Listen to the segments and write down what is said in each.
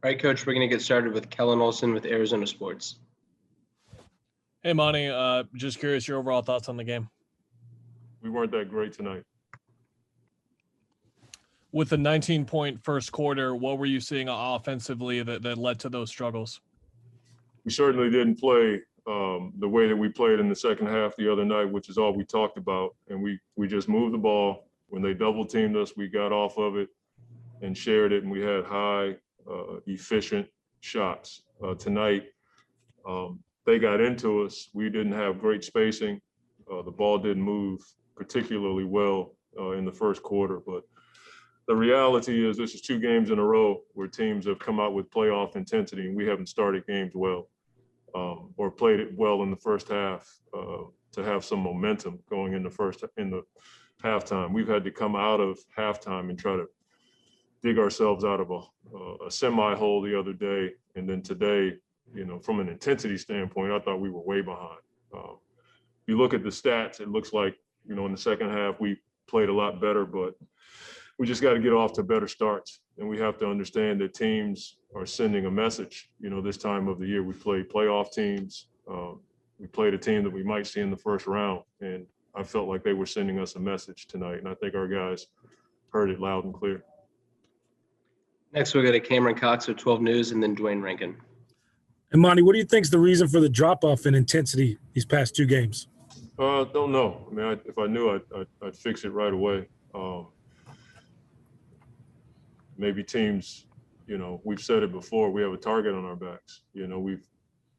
All right, Coach, we're going to get started with Kellen Olsen with Arizona Sports. Hey, Monty, just curious your overall thoughts on the game. We weren't that great tonight. With the 19-point first quarter, what were you seeing offensively that led to those struggles? We certainly didn't play the way that we played in the second half the other night, which is all we talked about. And we just moved the ball. When they double teamed us, we got off of it and shared it, and we had high, efficient shots. Tonight, they got into us. We didn't have great spacing. The ball didn't move particularly well in the first quarter. But the reality is this is 2 games in a row where teams have come out with playoff intensity, and we haven't started games well or played it well in the first half to have some momentum going in the halftime. We've had to come out of halftime and try to dig ourselves out of a semi-hole the other day. And then today, from an intensity standpoint, I thought we were way behind. You look at the stats, it looks like, in the second half, we played a lot better, but we just got to get off to better starts. And we have to understand that teams are sending a message. This time of the year, we play playoff teams. We played a team that we might see in the first round. And I felt like they were sending us a message tonight. And I think our guys heard it loud and clear. Next, we'll go to Cameron Cox with 12 News and then Dwayne Rankin. And Monty, what do you think is the reason for the drop-off in intensity these past 2 games? Don't know. I mean, if I knew, I'd fix it right away. Maybe teams, we've said it before, we have a target on our backs. We've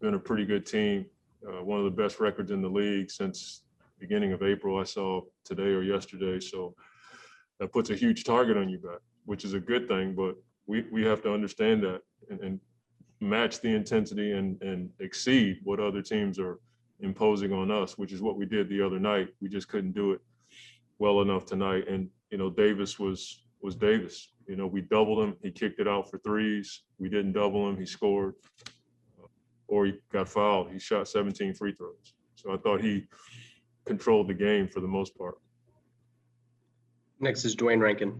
been a pretty good team, one of the best records in the league since beginning of April, I saw today or yesterday. So that puts a huge target on your back, which is a good thing, but we have to understand that and match the intensity and exceed what other teams are imposing on us, which is what we did the other night. We just couldn't do it well enough tonight. And, Davis was Davis. We doubled him. He kicked it out for threes. We didn't double him. He scored. Or he got fouled. He shot 17 free throws. So I thought he controlled the game for the most part. Next is Dwayne Rankin.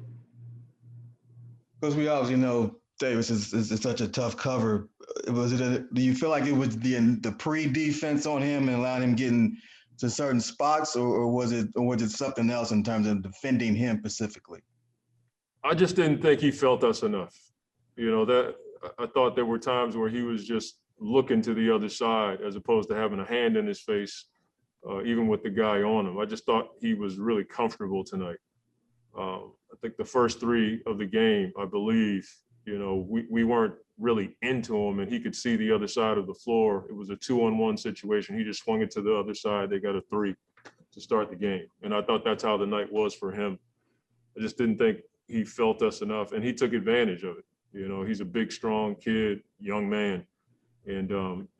Because we obviously know Davis is such a tough cover. Do you feel like it was the pre-defense on him and allowing him getting to certain spots, or was it something else in terms of defending him specifically? I just didn't think he felt us enough. That I thought there were times where he was just looking to the other side as opposed to having a hand in his face, even with the guy on him. I just thought he was really comfortable tonight. I think the first 3 of the game, I believe, we weren't really into him, and he could see the other side of the floor. It was a 2-on-1 situation. He just swung it to the other side. They got a 3 to start the game. And I thought that's how the night was for him. I just didn't think he felt us enough, and he took advantage of it. He's a big, strong kid, young man. And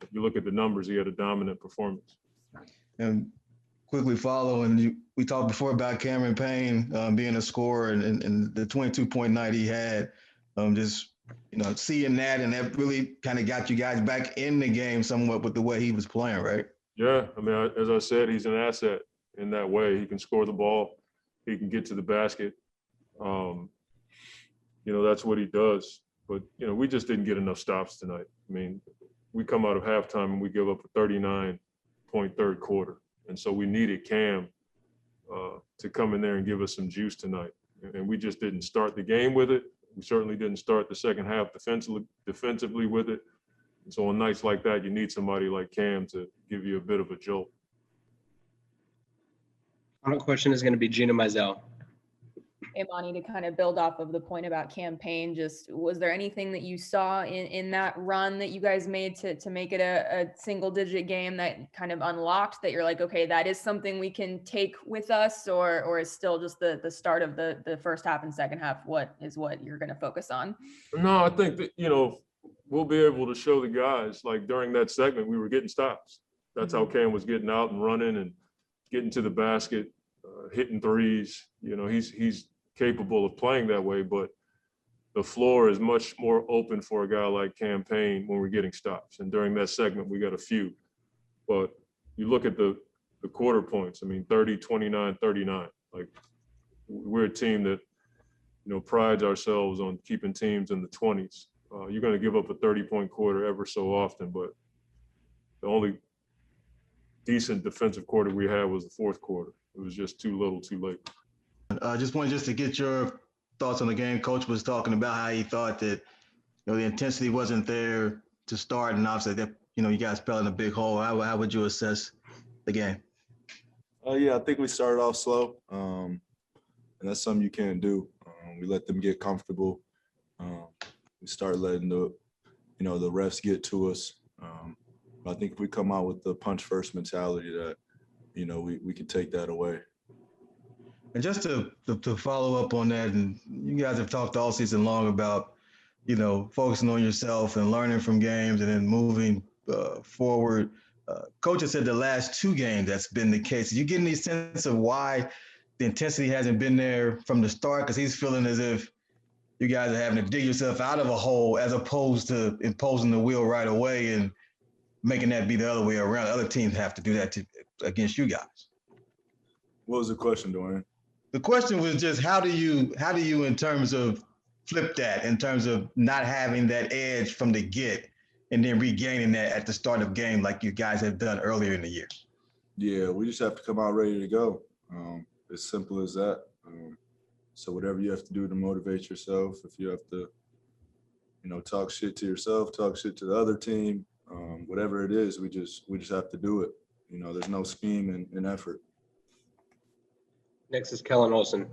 if you look at the numbers, he had a dominant performance. And quickly following, we talked before about Cameron Payne being a scorer and the 22-point night he had. Seeing that, and that really kind of got you guys back in the game somewhat with the way he was playing, right? Yeah, I mean, as I said, he's an asset in that way. He can score the ball. He can get to the basket. That's what he does. But, we just didn't get enough stops tonight. I mean, we come out of halftime and we give up a 39-point third quarter. And so we needed Cam to come in there and give us some juice tonight. And we just didn't start the game with it. We certainly didn't start the second half defensively with it. And so on nights like that, you need somebody like Cam to give you a bit of a jolt. Final question is going to be Gina Mizell. Hey, Monty, to kind of build off of the point about Cam Payne, just was there anything that you saw in that run that you guys made to make it a single-digit game that kind of unlocked that you're like, okay, that is something we can take with us, or is still just the start of the first half and second half what you're going to focus on? No, I think that, we'll be able to show the guys, like during that segment, we were getting stops. That's how Cam was getting out and running and getting to the basket, hitting threes. He's capable of playing that way, but the floor is much more open for a guy like Cam Payne when we're getting stops. And during that segment, we got a few. But you look at the quarter points, 30, 29, 39. Like, we're a team that, prides ourselves on keeping teams in the 20s. You're going to give up a 30-point quarter ever so often, but the only decent defensive quarter we had was the fourth quarter. It was just too little, too late. Just wanted to get your thoughts on the game. Coach was talking about how he thought that the intensity wasn't there to start, and obviously that you guys fell in a big hole. How would you assess the game? Yeah, I think we started off slow, and that's something you can't do. We let them get comfortable. We start letting the refs get to us. I think if we come out with the punch first mentality, that we can take that away. And just to follow up on that, and you guys have talked all season long about focusing on yourself and learning from games and then moving forward. Coach has said the last two games that's been the case. You get any sense of why the intensity hasn't been there from the start? Because he's feeling as if you guys are having to dig yourself out of a hole as opposed to imposing the will right away and making that be the other way around. Other teams have to do that against you guys. What was the question, Dwayne? The question was just how do you in terms of flip that, in terms of not having that edge from the get and then regaining that at the start of game like you guys have done earlier in the year? Yeah, we just have to come out ready to go. As simple as that. So whatever you have to do to motivate yourself, if you have to, talk shit to yourself, talk shit to the other team, whatever it is, we just have to do it. There's no scheme and effort. Next is Kellen Olsen.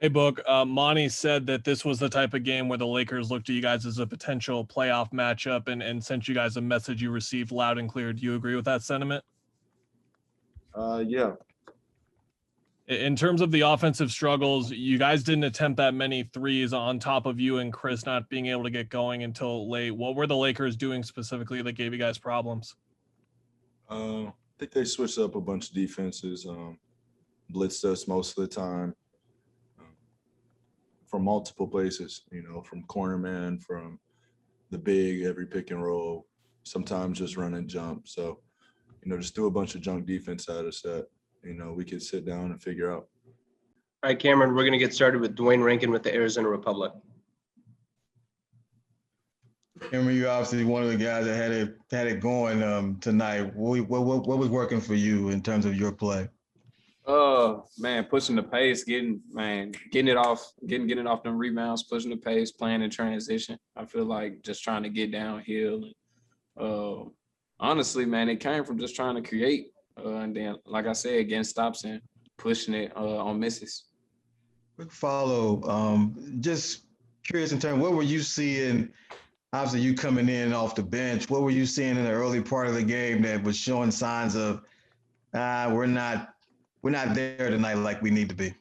Hey, Book. Monty said that this was the type of game where the Lakers looked at you guys as a potential playoff matchup and sent you guys a message you received loud and clear. Do you agree with that sentiment? Yeah. In terms of the offensive struggles, you guys didn't attempt that many threes on top of you and Chris not being able to get going until late. What were the Lakers doing specifically that gave you guys problems? I think they switched up a bunch of defenses, blitzed us most of the time from multiple places, from corner man, from the big, every pick and roll, sometimes just run and jump. So, just do a bunch of junk defense at us that, we could sit down and figure out. All right, Cameron, we're going to get started with Dwayne Rankin with the Arizona Republic. Cameron, you're obviously one of the guys that had it going tonight. What was working for you in terms of your play? Man, pushing the pace, getting it off them rebounds, pushing the pace, playing in transition. I feel like just trying to get downhill. And, honestly, man, it came from just trying to create. And then, like I said, getting stops and pushing it on misses. Quick follow. Just curious in terms, what were you seeing? Obviously, you coming in off the bench. What were you seeing in the early part of the game that was showing signs of, we're not there tonight like we need to be?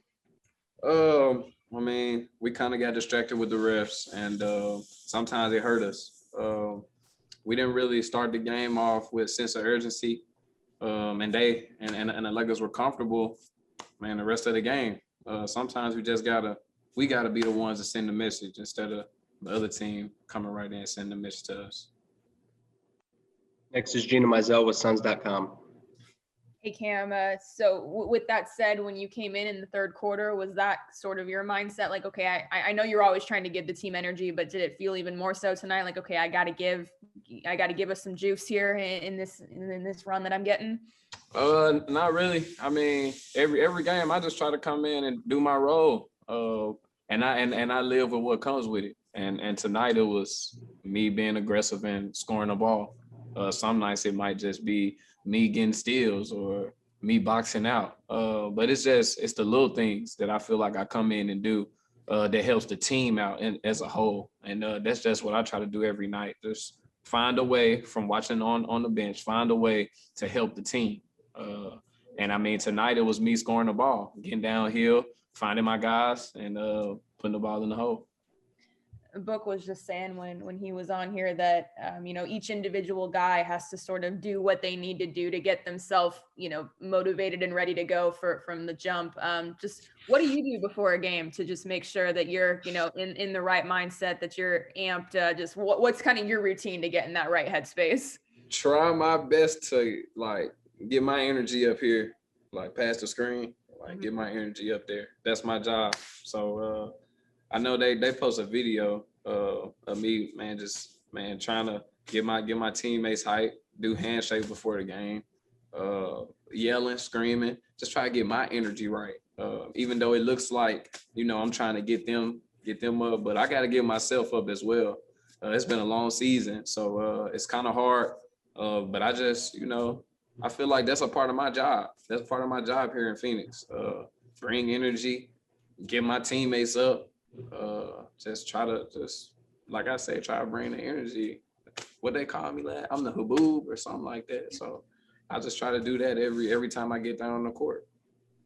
We kind of got distracted with the refs, and sometimes it hurt us. We didn't really start the game off with sense of urgency, and the Lakers were comfortable, man, the rest of the game. Sometimes we gotta be the ones to send the message instead of the other team coming right in and sending the message to us. Next is Gina Mizell with Suns.com. Hey, Cam. So with that said, when you came in the third quarter, was that sort of your mindset? Like, okay, I know you're always trying to give the team energy, but did it feel even more so tonight? Like, okay, I got to give us some juice here in this run that I'm getting. Not really. I mean, every game I just try to come in and do my role. And I live with what comes with it. And tonight it was me being aggressive and scoring the ball. Some nights it might just be me getting steals or me boxing out. But it's the little things that I feel like I come in and do that helps the team out as a whole. And that's just what I try to do every night. Just find a way from watching on the bench, find a way to help the team. And I mean, tonight it was me scoring the ball, getting downhill, finding my guys, and putting the ball in the hole. Book was just saying when he was on here that each individual guy has to sort of do what they need to do to get themselves motivated and ready to go from the jump. Just what do you do before a game to just make sure that you're in the right mindset, that you're amped? Just what's kind of your routine to get in that right headspace? Try my best to get my energy up here, past the screen, get my energy up there. That's my job. So I know they post a video of me, man, just trying to get my teammates hype, do handshake before the game, yelling, screaming, just try to get my energy right. Even though it looks like, I'm trying to get them up, but I got to get myself up as well. It's been a long season, so it's kind of hard. But I just, I feel like that's a part of my job. That's part of my job here in Phoenix. Bring energy, get my teammates up. Just try to like I say, try to bring the energy. What they call me, I'm the haboob or something like that. So I just try to do that every time I get down on the court.